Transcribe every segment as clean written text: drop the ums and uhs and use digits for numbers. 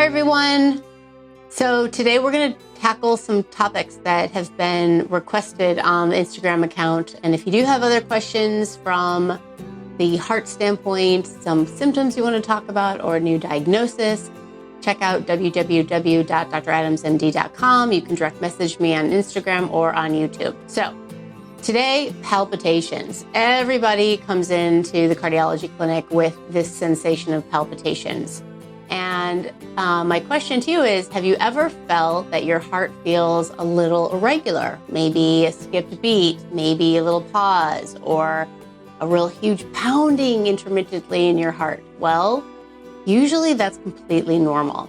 everyone. So today we're going to tackle some topics that have been requested on the Instagram account. And if you do have other questions from the heart standpoint, some symptoms you want to talk about, or a new diagnosis, check out www.dradamsmd.com. You can direct message me on Instagram or on YouTube. So today, palpitations. Everybody comes into the cardiology clinic with this sensation of palpitations. And my question to you is, have you ever felt that your heart feels a little irregular? Maybe a skipped beat, maybe a little pause, or a real huge pounding intermittently in your heart? Well, usually that's completely normal.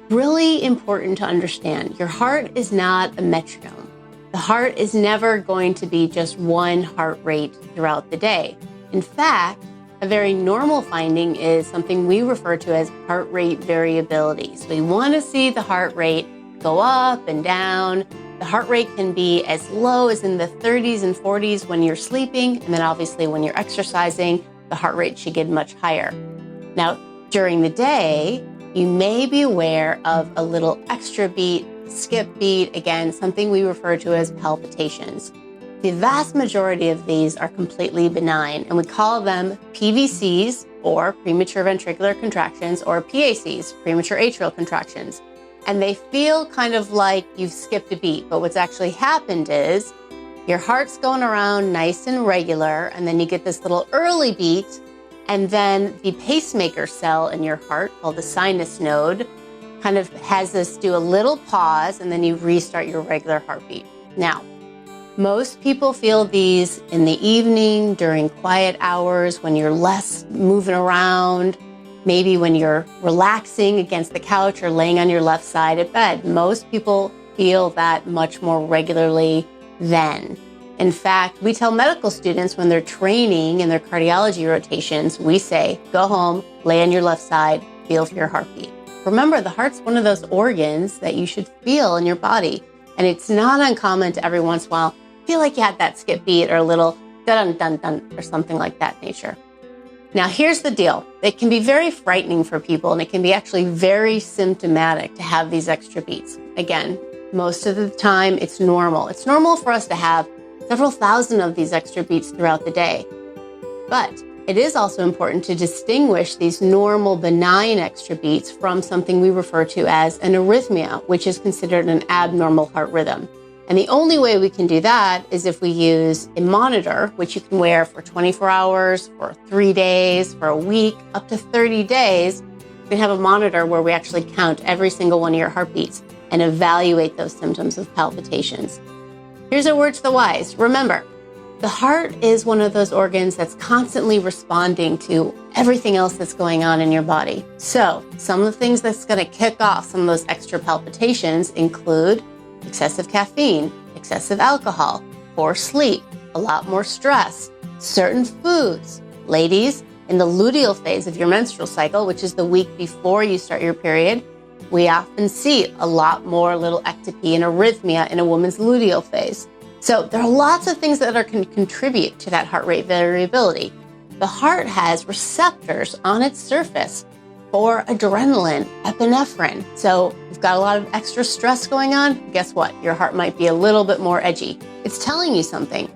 Really important to understand, your heart is not a metronome. The heart is never going to be just one heart rate throughout the day. In fact, a very normal finding is something we refer to as heart rate variability. So we want to see the heart rate go up and down. The heart rate can be as low as in the 30s and 40s when you're sleeping. And then obviously when you're exercising, the heart rate should get much higher. Now, during the day, you may be aware of a little extra beat, skip beat, again, something we refer to as palpitations. The vast majority of these are completely benign, and we call them PVCs, or premature ventricular contractions, or PACs, premature atrial contractions. And they feel kind of like you've skipped a beat, but what's actually happened is your heart's going around nice and regular, and then you get this little early beat, and then the pacemaker cell in your heart, called the sinus node, kind of has this do a little pause, and then you restart your regular heartbeat. Now, most people feel these in the evening, during quiet hours, when you're less moving around, maybe when you're relaxing against the couch or laying on your left side at bed. Most people feel that much more regularly then. In fact, we tell medical students when they're training in their cardiology rotations, we say, go home, lay on your left side, feel for your heartbeat. Remember, the heart's one of those organs that you should feel in your body. And it's not uncommon to every once in a while feel like you had that skip beat or a little dun-dun-dun or something like that nature. Now, here's the deal. It can be very frightening for people, and it can be actually very symptomatic to have these extra beats. Again, most of the time, it's normal. It's normal for us to have several thousand of these extra beats throughout the day. But it is also important to distinguish these normal benign extra beats from something we refer to as an arrhythmia, which is considered an abnormal heart rhythm. And the only way we can do that is if we use a monitor, which you can wear for 24 hours, for 3 days, for a week, up to 30 days. We can have a monitor where we actually count every single one of your heartbeats and evaluate those symptoms of palpitations. Here's a word to the wise. Remember, the heart is one of those organs that's constantly responding to everything else that's going on in your body. So some of the things that's going to kick off some of those extra palpitations include excessive caffeine, excessive alcohol, poor sleep, a lot more stress, certain foods. Ladies, in the luteal phase of your menstrual cycle, which is the week before you start your period, we often see a lot more little ectopy and arrhythmia in a woman's luteal phase. So there are lots of things that can contribute to that heart rate variability. The heart has receptors on its surface for adrenaline, epinephrine. So you've got a lot of extra stress going on. Guess what? Your heart might be a little bit more edgy. It's telling you something.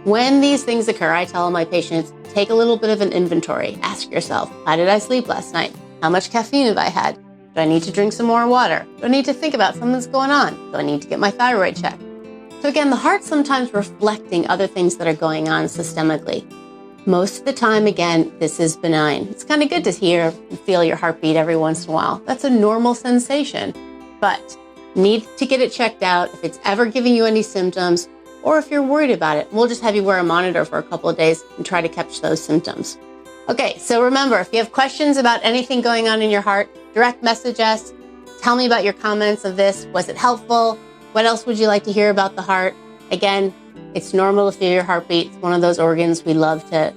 When these things occur, I tell my patients, take a little bit of an inventory. Ask yourself, how did I sleep last night? How much caffeine have I had? Do I need to drink some more water? Do I need to think about something that's going on? Do I need to get my thyroid checked? So again, the heart's sometimes reflecting other things that are going on systemically. Most of the time, again, this is benign. It's kind of good to hear and feel your heartbeat every once in a while. That's a normal sensation, but need to get it checked out if it's ever giving you any symptoms, or if you're worried about it. We'll just have you wear a monitor for a couple of days and try to catch those symptoms. Okay, so remember, if you have questions about anything going on in your heart, direct message us. Tell me about your comments of this. Was it helpful? What else would you like to hear about the heart? Again, it's normal to feel your heartbeat. It's one of those organs we love to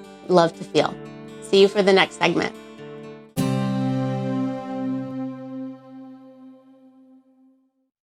feel. See you for the next segment.